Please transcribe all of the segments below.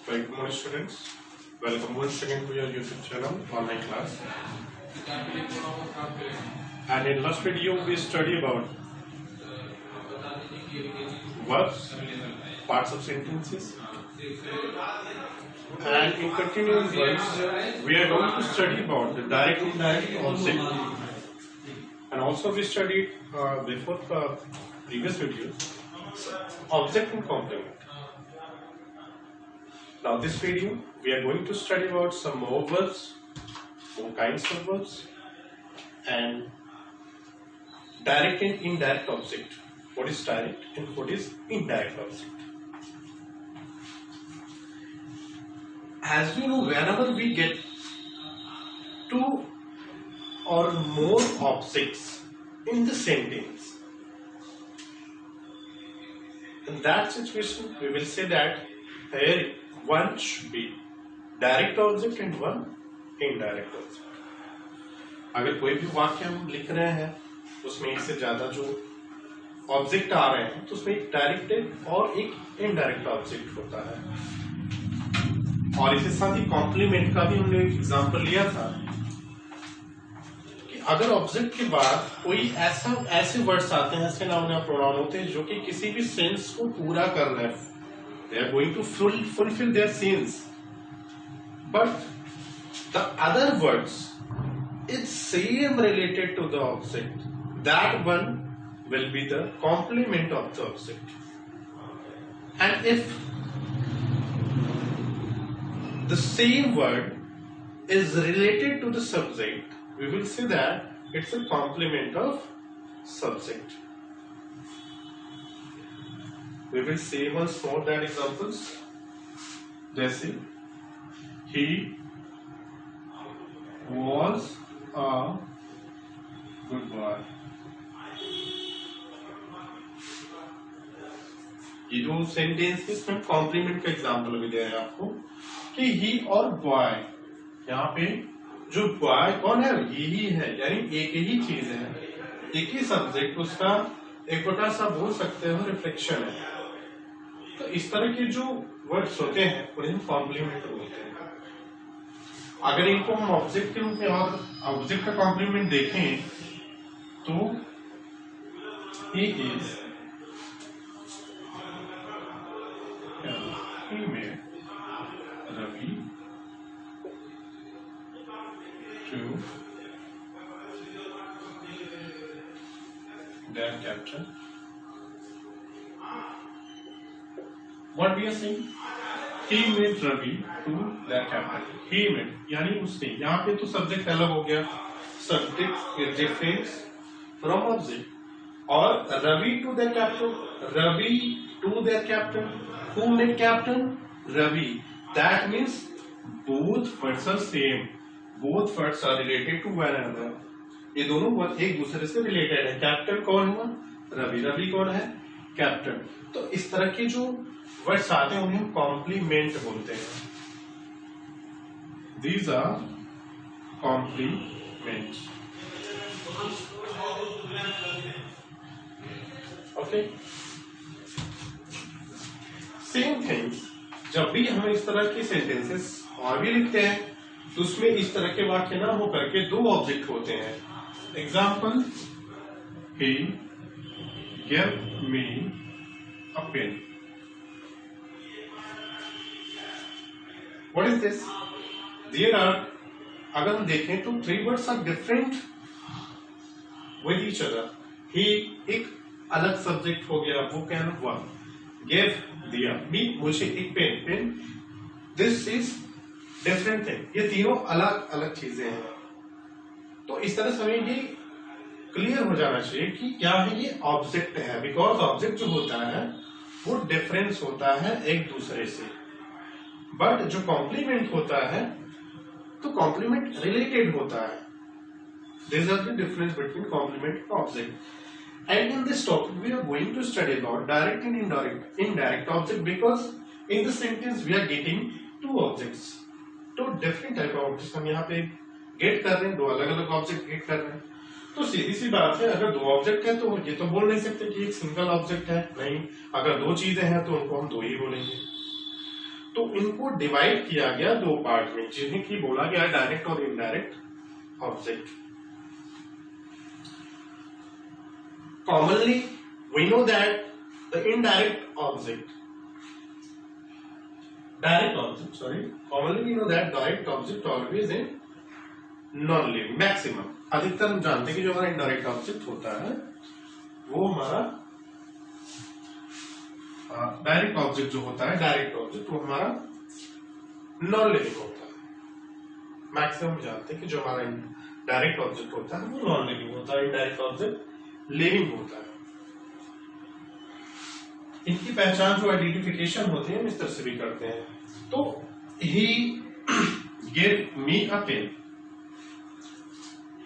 Good morning, students. Welcome once again to your YouTube channel, online class. And in last video, we studied about verbs, parts of sentences, and in continuing verbs, we are going to study about the direct and indirect object. And also, we studied before the previous videos object and complement. Now this video, we are going to study about some more verbs, more kinds of verbs, and direct and indirect object. What is direct and what is indirect object? As we know, whenever we get two or more objects in the sentence, in that situation, we will say that here one should be direct object and one indirect object. अगर कोई भी वाक्य हम लिख रहे हैं उसमें एक से ज्यादा जो ऑब्जेक्ट आ रहे हैं तो उसमें एक डायरेक्ट और एक इनडायरेक्ट ऑब्जेक्ट होता है। और इसके साथ ही कॉम्प्लीमेंट का भी हमने एक एग्जांपल लिया था कि अगर ऑब्जेक्ट के बाद कोई ऐसे वर्ड्स आते हैं, ऐसे नाउन या प्रोनाउन होते हैं जो कि किसी भी सेंस को पूरा कर रहे हैं, they are going to fulfill their sense, but the other words is same related to the object, that one will be the complement of the object. And if the same word is related to the subject, we will say that it's a complement of subject. We will say once more that examples. जैसे he was a good boy. ये जो sentence है इसमें complement का example भी दिया है आपको कि he और boy, यहाँ पे जो boy कौन है, यही है, यानी एक ही चीज है, एक ही सब्जेक्ट, उसका एक छोटा सा बोल सकते हो रिफ्लेक्शन है। तो इस तरह के जो वर्ड्स होते हैं उन्हें कॉम्प्लीमेंट बोलते हैं। अगर इनको हम ऑब्जेक्ट के रूप में और ऑब्जेक्ट का कॉम्प्लीमेंट देखें तो he is he made Ravi to their captain. What we are saying? He made Ravi to their captain. He made यानी उसने, यहाँ पे तो सब्जेक्ट अलग हो गया, subject is different from object. और Ravi to their captain, Ravi to their captain. Who made captain? Ravi. That means both words are same. Both words are related to one another. ये दोनों word एक दूसरे से related है। Captain कौन हुआ? रवि। रवि कौन है? कैप्टन। तो इस तरह के जो वर्ड्स आते हैं उन्हें कॉम्प्लीमेंट बोलते हैं। These are complements. Okay. Same thing, जब भी हम इस तरह की सेंटेंसेस और भी लिखते हैं तो उसमें इस तरह के वाक्य ना हो करके दो ऑब्जेक्ट होते हैं। Example, he gave me a pen. What is this? There are, अगर हम देखें तो three words are different with each other. He एक अलग सब्जेक्ट हो गया, वो क्या है, one. Gave दिया, me मुझे एक pen, this is different thing. ये तीनों अलग अलग चीजें हैं। तो इस तरह से हमें ये क्लियर हो जाना चाहिए कि क्या है, ये ऑब्जेक्ट है, बिकॉज ऑब्जेक्ट जो होता है वो डिफरेंस होता है एक दूसरे से, बट जो कॉम्प्लीमेंट होता है तो कॉम्प्लीमेंट रिलेटेड होता है। This are the difference between complement and object. And in this topic, we are going to study about direct and indirect object, because in the sentence we are getting two objects. तो different type of objects हम यहाँ पे get कर रहे हैं, दो अलग अलग object get कर रहे हैं। तो सीधी सी बात है, अगर दो ऑब्जेक्ट है तो ये तो बोल नहीं सकते कि एक सिंगल ऑब्जेक्ट है, नहीं। अगर दो चीजें हैं तो उनको हम दो ही बोलेंगे। तो इनको डिवाइड किया गया दो पार्ट में, जिन्हें की बोला गया डायरेक्ट और indirect object. Commonly we know that the indirect object, commonly we know that direct object always in non living maximum. अधिकतर हम जानते हैं कि जो हमारा इनडायरेक्ट ऑब्जेक्ट होता है वो हमारा डायरेक्ट ऑब्जेक्ट जो होता है, डायरेक्ट ऑब्जेक्ट वो हमारा नॉन लिविंग होता है। मैक्सिमम जानते हैं कि जो हमारा डायरेक्ट ऑब्जेक्ट होता है वो नॉन लिविंग होता है, इनडायरेक्ट ऑब्जेक्ट लिविंग होता है। इनकी पहचान जो आइडेंटिफिकेशन होती है हम इस तरह से भी करते हैं। तो ही gave me a pen,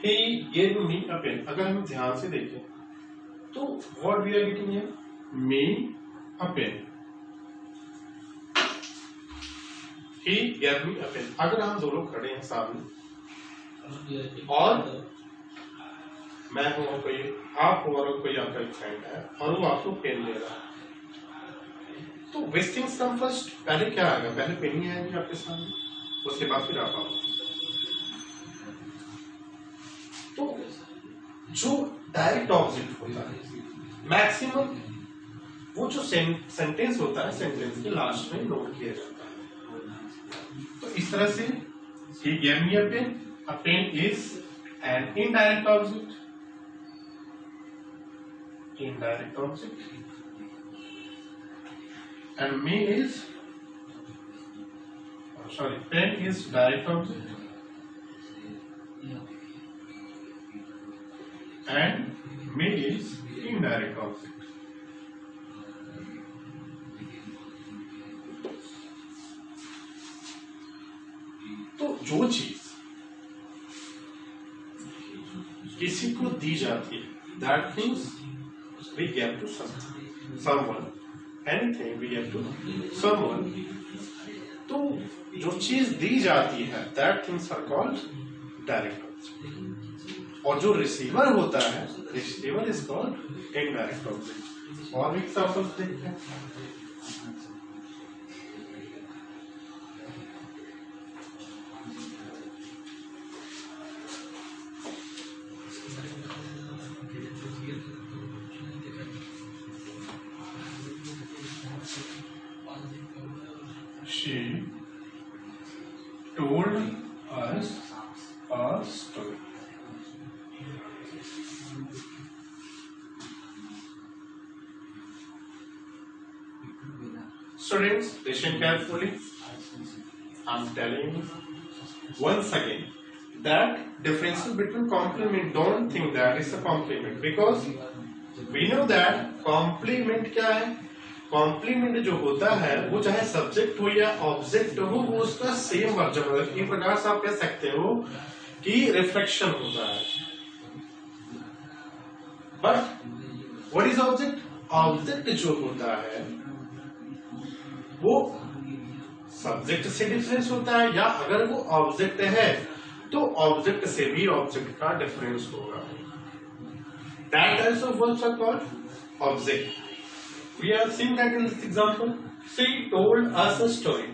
he gave me a pen। अगर हम ध्यान से देखें तो what we are getting here, me a pen, he gave me a pen। अगर हम दो लोग खड़े हैं सामने और मैं हूं और कोई आप हो और कोई आपका एक फ्रेंड है और वो आपको पेन दे रहा है, तो which things come first, पहले क्या आएगा? पहले पेन ही आएगी आपके सामने, उसके बाद फिर आप आओगे। तो जो डायरेक्ट ऑब्जेक्ट होता है मैक्सिमम वो जो सेंटेंस होता है सेंटेंस के लास्ट में नोट किया जाता है। तो इस तरह से he gave me a pen, a pen is an indirect object, indirect object, and me is pen is direct object and me is indirect object। तो जो चीज किसी को दी जाती है, that things we give to someone, anything we give to someone, तो जो चीज दी जाती है that things are called direct object, और जो रिसीवर होता है receiver is called indirect object। और भी एग्जांपल्स देखते हैं। She told us a story। Students, listen carefully. I'm telling you once again that difference between compliment, don't think that is a compliment, because we know that compliment क्या है? Complement जो होता है वो चाहे सब्जेक्ट हो या ऑब्जेक्ट हो वो उसका सेम वर्जन होता है। एक प्रकार से आप कह सकते हो कि रिफ्लेक्शन होता है। But what is object? Object जो होता है वो सब्जेक्ट से डिफरेंस होता है, या अगर वो ऑब्जेक्ट है तो ऑब्जेक्ट से भी ऑब्जेक्ट का डिफरेंस होगा। That types of words are called object. We are seeing that in this example. She told us a story.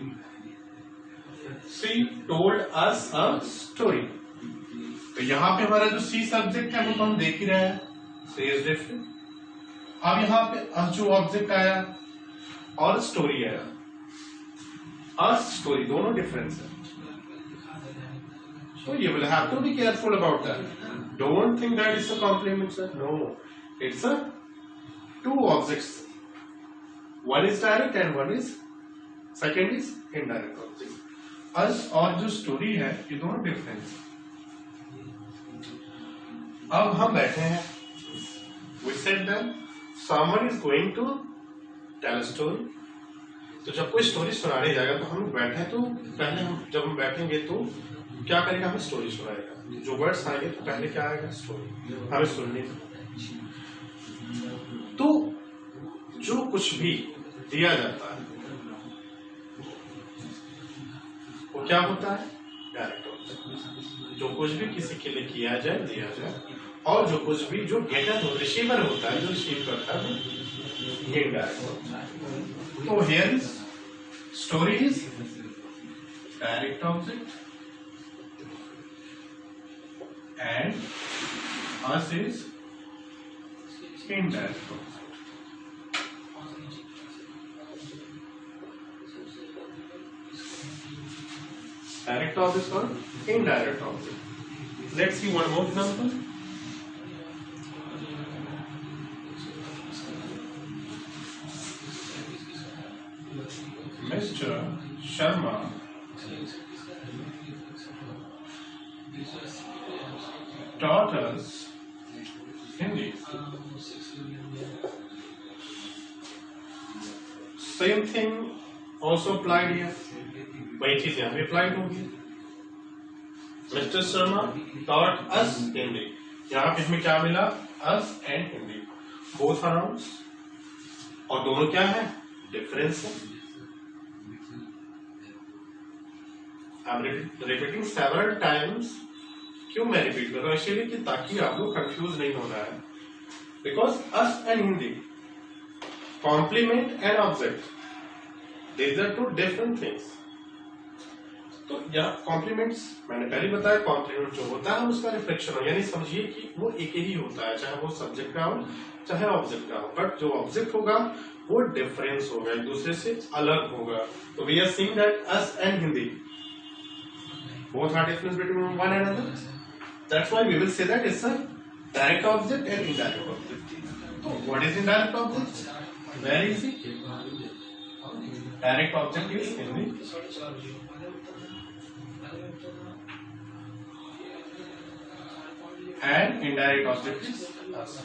She told us a story. तो यहाँ पे हमारा जो सी सब्जेक्ट है वो तो हम देख ही रहे हैं, से इज डिफरेंट। अब यहाँ पे जो ऑब्जेक्ट आया और स्टोरी आया, अस स्टोरी दोनों डिफरेंस है। So you will have to be careful about that. Don't think that it's a compliment, sir. No, it's a two objects. One is direct and one is second is indirect object। अस और जो story है ये दोनों difference. अब हम बैठे हैं, we said that someone is going to tell a story। तो जब कोई स्टोरी सुनाने जाएगा तो हम बैठे तो पहले जब हम बैठेंगे तो क्या करेगा? हमें स्टोरी सुनाएगा। जो वर्ड्स आएंगे तो पहले क्या आएगा? स्टोरी हमें सुननी। तो जो कुछ भी दिया जाता है वो क्या होता है? Direct object. जो कुछ भी किसी के लिए किया जाए, दिया जाए, और जो कुछ भी जो गेटर हो, रिसीवर होता है, जो रिसीव करता है वो इनडायरेक्ट ऑब्जेक्ट। तो here is Story is direct object and us is indirect object. Direct object or indirect object. Let's see one more example. Mr. Sharma taught us Hindi. Same thing also applied here. वही चीज यहाँ भी applied होगी. Mister Sharma taught us Hindi. यहाँ पे हमें क्या मिला? us and Hindi. Both are nouns. और दोनों क्या है? डिफरेंस है. I'm repeating several times. क्यों मैं रिपीट कर रहा हूँ? इसलिए कि ताकि आप लोग कंफ्यूज नहीं होना है. Because us and Hindi, complement and object, these are two different things. तो यहाँ कॉम्प्लीमेंट्स मैंने पहले बताया, कॉम्प्लीमेंट जो होता है उसका रिफ्लेक्शन हो, यानी समझिए कि वो एक ही होता है, चाहे वो सब्जेक्ट का हो चाहे ऑब्जेक्ट का हो, बट जो ऑब्जेक्ट होगा वो डिफरेंस होगा, एक दूसरे से अलग होगा. तो we are seeing that us and Hindi both are different between one and another. That's why we will say that it's a direct object and indirect object. So what is indirect object? Very easy. Direct object is Hindi. And indirect object is us.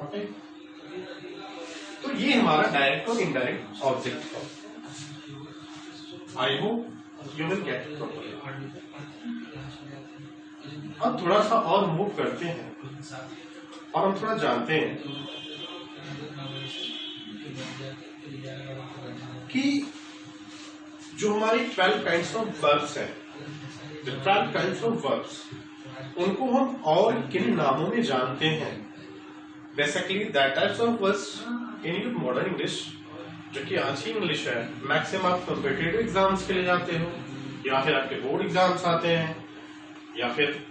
Okay. तो ये हमारा direct और indirect object है. I hope you will get it properly. अब थोड़ा सा और move करते हैं और हम थोड़ा जानते हैं कि जो हमारी 12 काइंड्स ऑफ वर्ब्स हैं, 12 काइंड्स ऑफ वर्ब्स, उनको हम और किन नामों में जानते हैं. Basically that types of words in your modern English, जो कि आज ही इंग्लिश है, मैक्सिमम आप कॉम्पिटिटिव एग्जाम्स के लिए जाते हो, या फिर आपके बोर्ड एग्जाम्स आते हैं, या फिर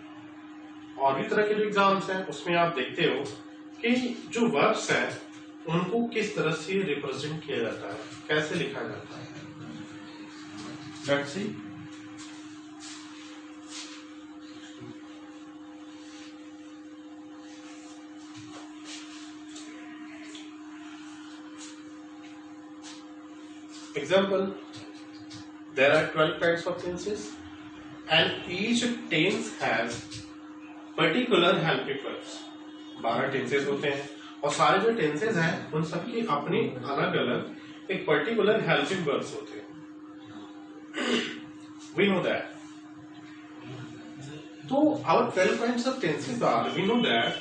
और भी तरह के जो एग्जाम्स हैं उसमें आप देखते हो कि जो वर्ब्स हैं उनको किस तरह से रिप्रेजेंट किया जाता है, कैसे लिखा जाता है. Let's see. Example, there are 12 kinds of tenses and each tense has particular helping verbs. 12 tenses होते हैं और सारे जो tenses हैं उन सबकी अपनी अलग अलग एक particular helping verbs होते हैं. We know that. तो our 12 kinds of tenses are, we know that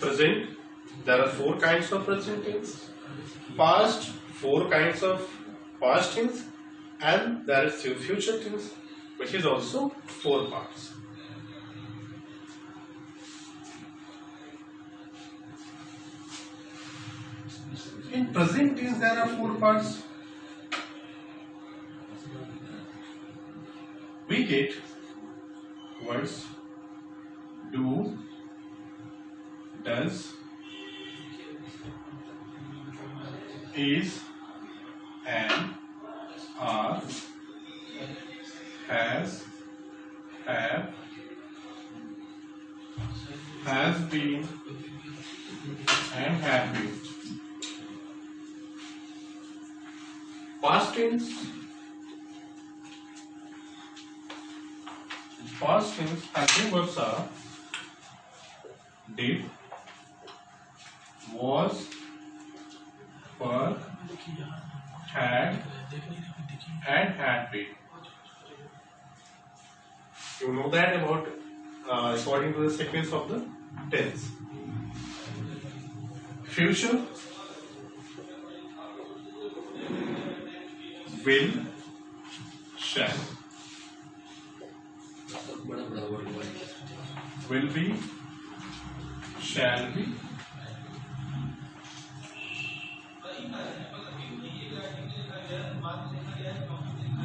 present, there are 4 kinds of present tense, past 4 kinds of past tense, and there is future tense, which is also 4 parts. In present tense there are 4 parts. We get words do, does, is, and, are, has, have, has been, and have been. Past tense. Past tense helping verbs are did, was, were, had, and had been. You know that about according to the sequence of the tense. Future, will, shall. Will be, shall be,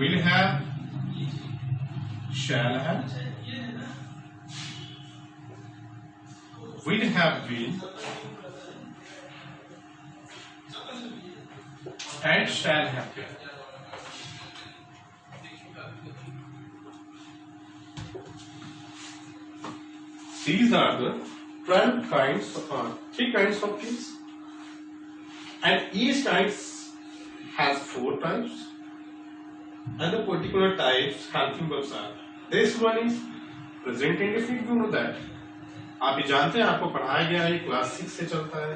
will have, shall have, will have been, and shall have been. These are the 12 kinds, 3 kinds of things, and each type has 4 types, and the particular types helping verbs are. This one is present indefinite. You know that. आप ये जानते हैं, आपको पढ़ाया गया है, class 6 से चलता है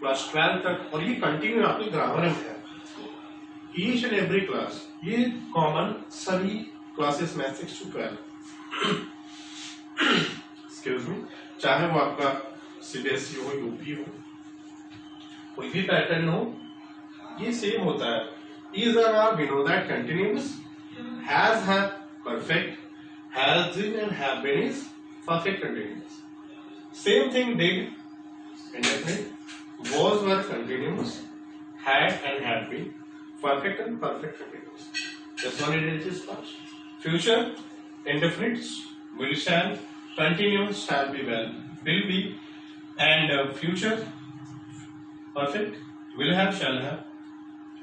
क्लास 12 तक, और ये कंटिन्यू आपकी ग्रामर में है. ईच एंड एवरी क्लास, ये कॉमन सभी क्लासेस में 6 to 12. एक्सक्यूज मी, चाहे वो आपका सीबीएसई हो, यूपी हो, कोई भी पैटर्न हो, ये सेम होता है. Is are we know that continuous, has, have, perfect, has been and have been is perfect continuous. Same thing did, indefinite, was were continuous, had and had been, perfect and perfect continuous. This one is past. Future, indefinite, will, shall, continuous, shall be, will be, and future perfect, will have, shall have,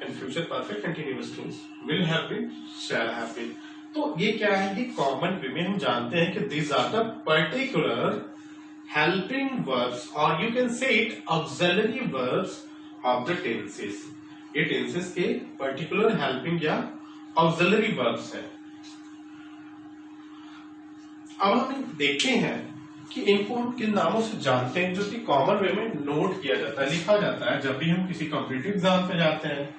and future perfect continuous tense, will have been, shall have been. तो ये क्या है कि common वे में हम जानते हैं कि these are the particular helping verbs, or you can say it auxiliary verbs of the tenses. ये tenses के particular helping या auxiliary verbs है. अब हम देखते हैं कि इनको हम किन नामों से जानते हैं, जो कि कॉमन वे में नोट किया जाता है, लिखा जाता है जब भी हम किसी कॉम्पिटिटिव एग्जाम पे जाते हैं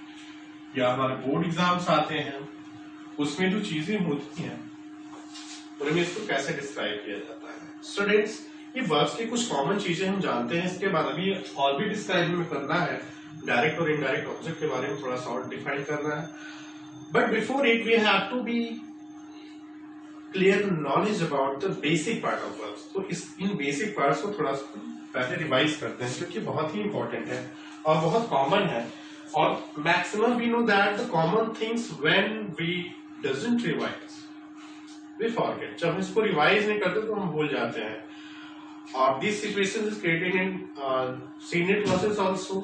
या हमारे बोर्ड एग्जाम्स आते हैं. उसमें जो चीजें होती हैं उनमें इसको कैसे डिस्क्राइब किया जाता है. स्टूडेंट्स, ये वर्ब्स की कुछ कॉमन चीजें हम जानते हैं, इसके बाद अभी और भी डिस्क्राइब में करना है. डायरेक्ट और इनडायरेक्ट ऑब्जेक्ट के बारे में थोड़ा सा और डिफाइन करना है. But before it we have to be clear knowledge about the basic part of verbs. तो इन बेसिक पार्ट्स को थोड़ा सा पहले रिवाइज करते हैं, क्योंकि बहुत ही इंपॉर्टेंट है और बहुत कॉमन है. और maximum we know that the common things when we doesn't revise we forget. जब हम इसको रिवाइज नहीं करते तो हम भूल जाते हैं. और this situation is created in senior classes also.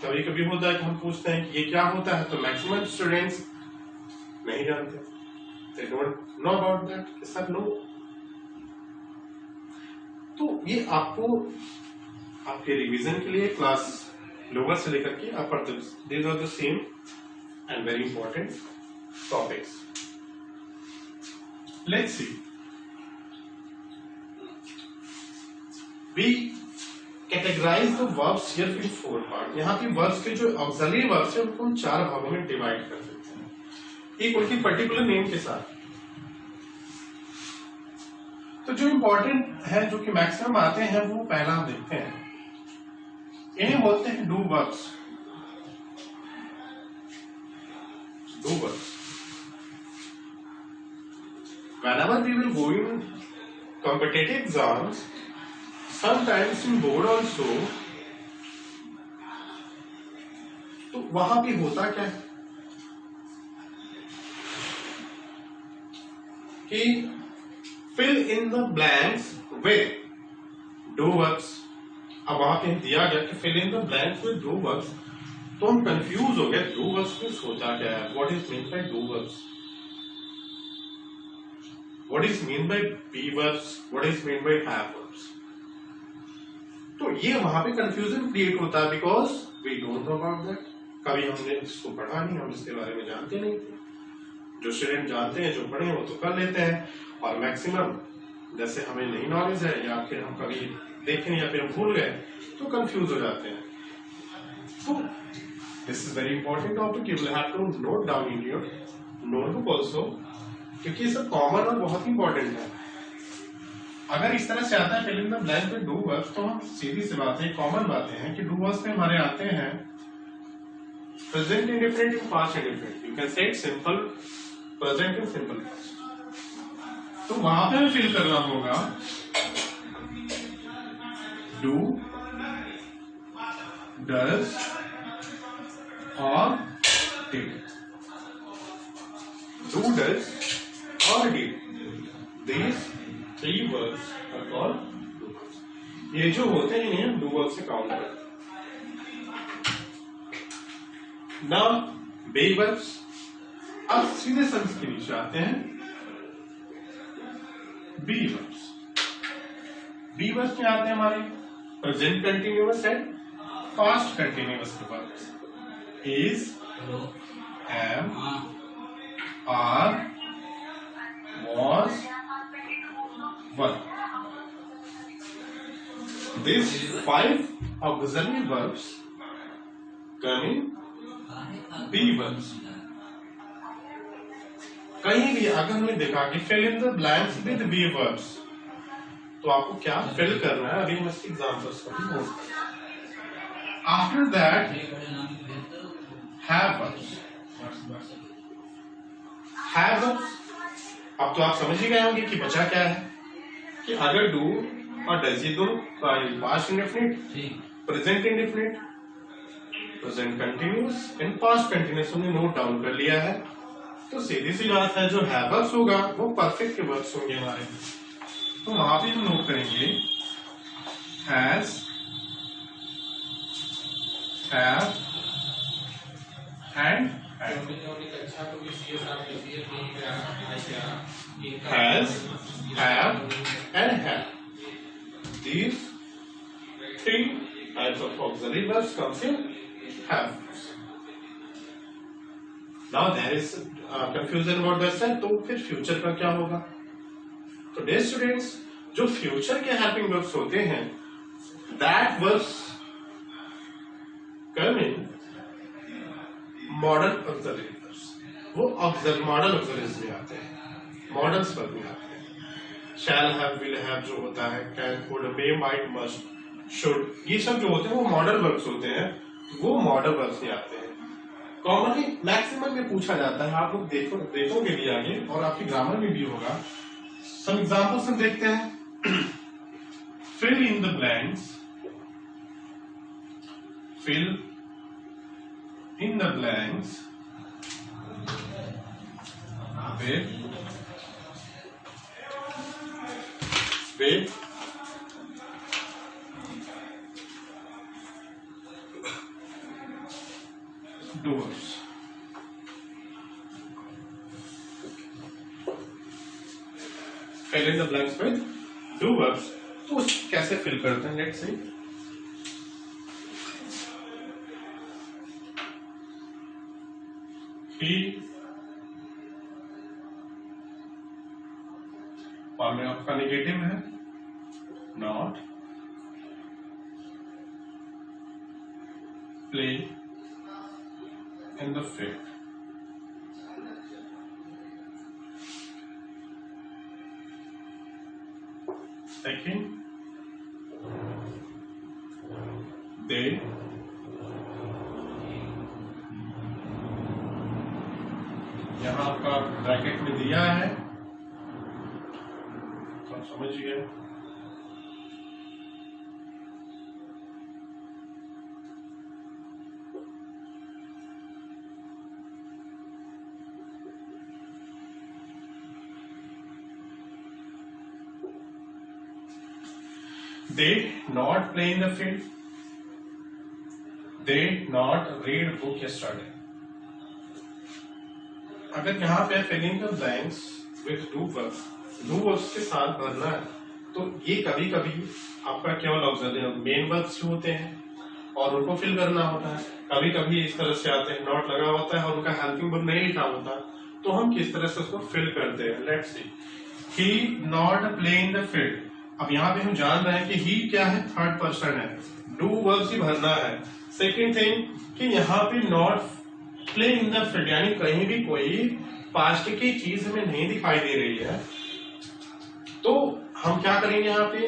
कभी कभी होता है कि हम पूछते हैं कि ये क्या होता है, तो मैक्सिमम स्टूडेंट्स नहीं जानते. They don't know about that. सब नो. तो ये आपको आपके रिवीजन के लिए क्लास लोअर से लेकर के अपर तक, these are the same and very important topics. Let's see. We categorize the verbs here in 4 parts. यहाँ पे verbs के जो auxiliary verbs हैं उनको हम 4 भागों में डिवाइड कर सकते हैं, एक उनकी पर्टिकुलर नेम के साथ. तो जो इंपॉर्टेंट है, जो कि मैक्सिमम आते हैं, वो पहला हम देखते हैं. इन्हें बोलते हैं do verbs. Do verbs. Whenever we will go in competitive exams, sometimes in board also, तो वहां भी होता क्या है कि fill in the blanks with do verbs. अब वहां पे दिया गया कि fill in the blanks with do verbs, तो हम कंफ्यूज हो गए. do verbs में होता क्या है, what is meant by do verbs, what is meant by be verbs, what is meant by have verbs. तो ये वहां पे कंफ्यूजन क्रिएट होता है, because we don't know about that. कभी हमने इसको पढ़ा नहीं, हम इसके बारे में जानते नहीं थे. जो स्टूडेंट जानते हैं, जो पढ़े हैं, वो तो कर लेते हैं. और मैक्सिमम जैसे हमें नहीं नॉलेज है, या फिर हम कभी देखें या फिर हम भूल गए, तो कंफ्यूज हो जाते हैं. तो this is very important topic, you will have to note down in your notebook also, क्योंकि ये सब कॉमन और बहुत इंपॉर्टेंट है. अगर इस तरह से आता है फिल इन द ब्लैंक में डू वर्ब्स, तो हम सीधी सी बातें, कॉमन बातें हैं कि डू वर्ब्स में हमारे आते हैं present indefinite and past indefinite. You can say it simple present and simple past. तो वहां पे हमें फिल करना होगा डू, डज और डिड. do, does और did. These three verbs are called do verbs. ये जो होते हैं इन्हें हम do verbs से काउंट करते हैं. Now be verbs. अब सीधे सेंस के नीचे आते हैं. be verbs. be verbs क्या आते हैं हमारे? प्रेजेंट कंटिन्यूअस है, past continuous verbs. is, am, are, was, were. These 5 auxiliary verbs come in be verbs. कहीं भी अगर हमने देखा कि fill in the blanks with be verbs, तो आपको क्या फिल करना है? अभी हम इसके एग्जांपल्स को भी नोट करें. After that, have verbs. have verbs. अब तो आप समझ ही गए होंगे कि बचा क्या है, कि अगर do और does ये दोनों past indefinite, present indefinite, present continuous and past continuous हमने नोट डाउन कर लिया है, तो सीधी सी बात है जो have verbs होगा वो परफेक्ट के verbs होंगे हमारे. तो वहां पे हम नोट करेंगे has, have and had. Has, have and have. These three types of auxiliary verbs comes in have. Now there is confusion about this है, तो फिर future का क्या होगा? तो dear students, जो future के helping verbs होते हैं, that verbs come in modal auxiliary verbs. वो modal auxiliaries में आते हैं, modals verb में आते हैं. shall have, will have जो होता है, can, could, may, might, must, should, ये सब जो होते हैं वो modal verbs होते हैं, वो modal verbs में आते हैं. कॉमनली मैक्सिमम में पूछा जाता है, आप लोग देखोगे भी आगे और आपकी ग्रामर में भी होगा. सम एग्जांपल्स हम देखते हैं. fill in the blanks, fill in the blanks with do verbs. Fill in the blanks with do verbs. तो कैसे फिल करते हैं? Let's see. He और में आपका नेगेटिव है, not, play in the field. Second, they यहां आपका ब्रैकेट में दिया है, तो समझिए. They not play in the field. They not read book yesterday. अगर यहाँ पे filling the blanks with do verbs के साथ भरना है, तो ये कभी कभी आपका केवल ऑक्सिलरी मेन वर्ब्स होते हैं और उनको फिल करना होता है. कभी कभी इस तरह से आते हैं, नॉट लगा होता है और उनका हेल्पिंग वर्ब नहीं लिखा होता, तो हम किस तरह से उसको फिल करते हैं. Let's see. He not play in the field. अब यहाँ पे हम जान रहे हैं कि ही क्या है, थर्ड पर्सन है, डू वर्ब ही भरना है. सेकेंड थिंग कि यहाँ पे not play in the field, यानी कहीं भी कोई पास्ट की चीज हमें नहीं दिखाई दे रही है, तो हम क्या करेंगे? यहाँ पे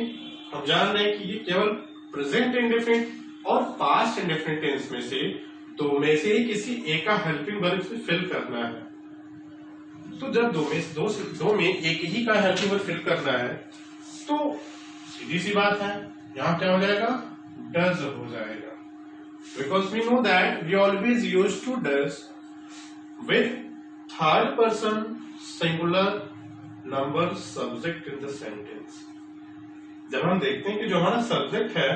हम जान रहे हैं कि ये केवल प्रेजेंट इंडेफिनिट और पास्ट इंडेफिनिट टेंस में से दो में से किसी एक का हेल्पिंग वर्ब से फिल करना है. तो जब दो में एक ही का हेल्पिंग वर्ब फिल करना है, तो सीधी सी बात है, यहां क्या हो जाएगा? डज हो जाएगा. Because we know that we always use to does with third person singular number subject in the sentence. जब हम देखते हैं कि जो हमारा सब्जेक्ट है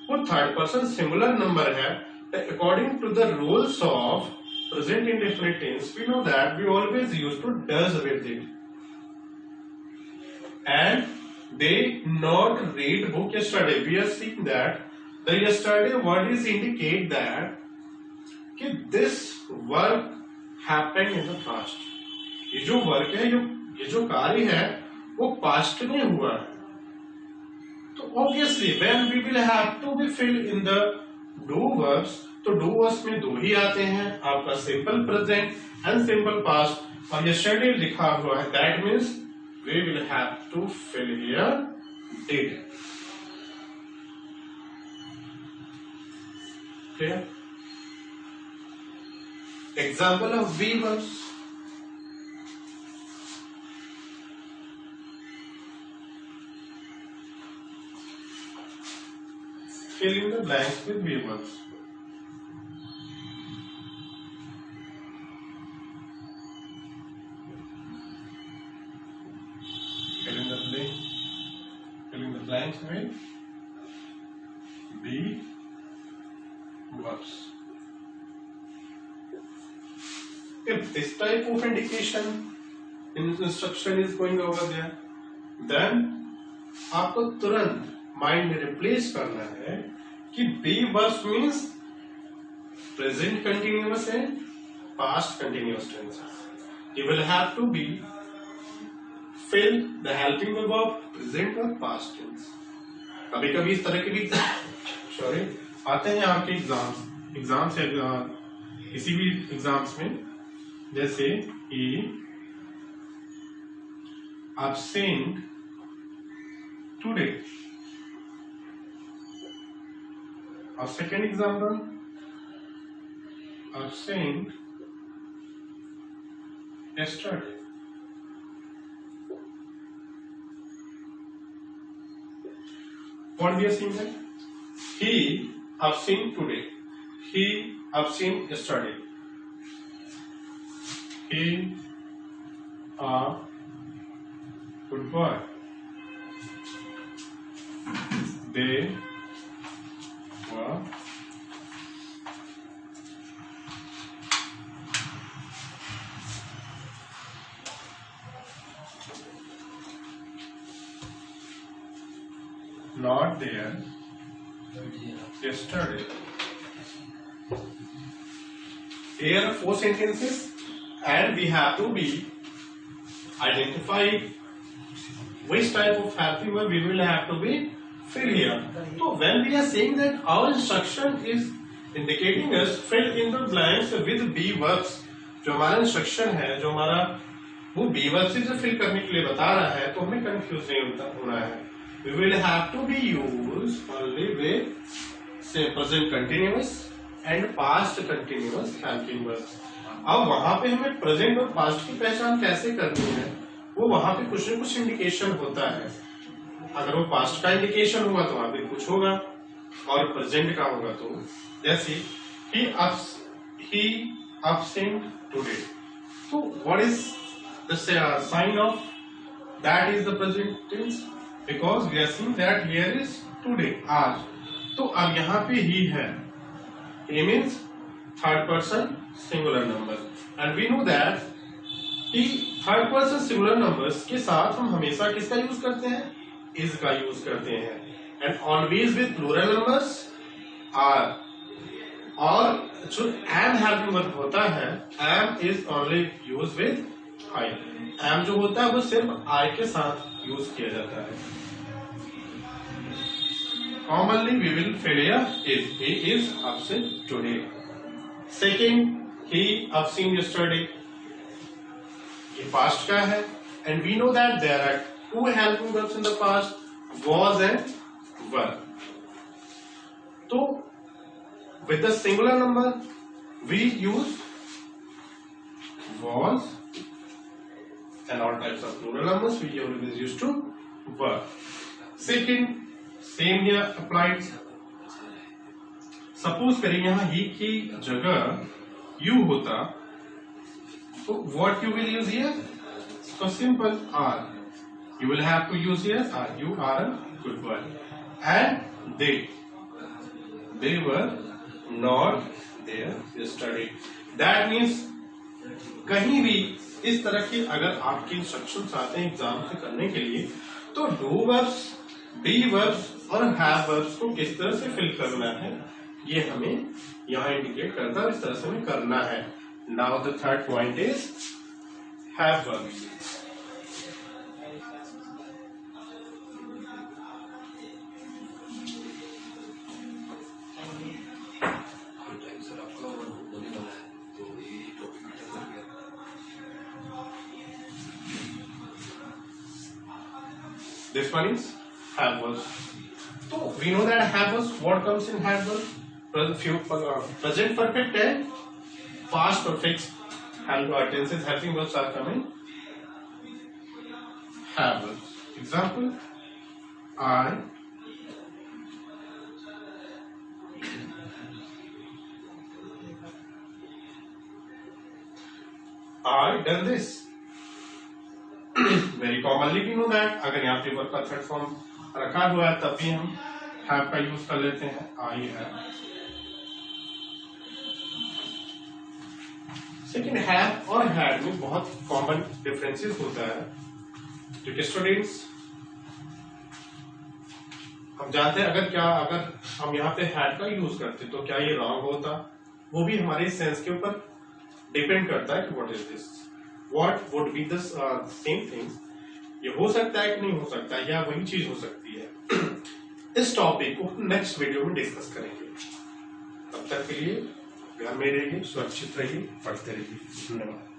वो थर्ड पर्सन सिंगुलर नंबर है, according to the rules of present indefinite tense we know that we always use to does with it and they not read book yesterday. We are seeing that the yesterday word is indicate that कि this work happened in the past. ये जो work है, ये जो कार्य है वो past में हुआ है। तो obviously when we will have to be fill in the do verbs, तो डू वर्ब्स में दो ही आते हैं, आपका simple present and simple past. और यस्टरडे लिखा हुआ है, that means we will have to fill here did. Clear? Example of be verbs. Fill in the blanks with be verbs. Fill in the blanks with be verbs. If this type of indication in instruction is going over there, then आपको तुरंत mind में replace करना है कि be verbs means present continuous and past continuous tenses. You will have to be fill the helping verb of present और past tense. कभी कभी इस तरह के भी सॉरी आते हैं आपके एग्जाम से किसी भी एग्जाम्स में, जैसे कि absent today, और second example absent yesterday. What we are seeing here? He absent today. He absent yesterday. He a good boy. They were not there yesterday. Here are 4 sentences and we have to be identify which type of helping verb we will have to be fill here. So when we are saying that our instruction is indicating us fill in the blanks with be verbs, जो हमारा instruction है, जो हमारा वो be verbs से जो fill करने के लिए बता रहा है, तो हमें कंफ्यूज नहीं होना है। We will have to be used only with say present continuous and past continuous helping verbs. अब वहां पे हमें प्रेजेंट और पास्ट की पहचान कैसे करनी है, वो वहां पे कुछ न कुछ इंडिकेशन होता है। अगर वो पास्ट का इंडिकेशन होगा तो वहां पे कुछ होगा, और प्रेजेंट का होगा तो जैसे he absent today, तो what is the sign of that is the present tense, because we are seeing that here is today आज, तो अब यहाँ पे ही है, he means third person singular number, and we know that कि third person singular numbers के साथ हम हमेशा किसका यूज करते हैं, इज का यूज करते हैं, and always with plural numbers are, और जो एम हेल्पिंग वर्ब होता है, am is only use with I, am जो होता है वो सिर्फ आई के साथ यूज किया जाता है। Commonly we will fill here is, he is absent today. Second, he absent yesterday. ये past का है, and we know that there are 2 helping verbs in the past, was and were. तो with the singular number we use was, and all types of plural numbers we always use to were. Second, same here applied. Suppose करें यहाँ ही की जगह you होता, So what you will use here? So simple, are. You will have to use here are. You are a good boy. And they were not there yesterday. That means कहीं भी इस तरह की अगर आपके इंस्ट्रक्शंस आते हैं एग्जाम से करने के लिए, तो डू वर्ब्स, बी वर्ब्स और हैव वर्ब्स को किस तरह से फिल करना है ये हमें यहाँ इंडिकेट करता है, इस तरह से हमें करना है. Now the third point is have verbs. This one is have verbs. So we know that have verbs. What comes in have verbs? Present perfect and past perfect tenses helping verbs are coming. Have verbs. Example: I done this. Very commonly भी know that. अगर यहाँ पे verb का third form रखा हुआ है तब भी हम हैव का यूज कर लेते हैं. I have. सेकंड, हैव और हैड में बहुत कॉमन डिफरेंसेस होता है. क्योंकि स्टूडेंट्स हम जानते हैं अगर हम यहाँ पे हैड का यूज करते तो क्या ये रॉन्ग होता, वो भी हमारे सेंस के ऊपर डिपेंड करता है कि what is this, what would be the same thing. ये हो सकता है कि नहीं हो सकता है, या वही चीज हो सकती है. इस टॉपिक को नेक्स्ट वीडियो में डिस्कस करेंगे. तब तक के लिए घर में रहिए, सुरक्षित रहिए, पढ़ते रहिए. धन्यवाद.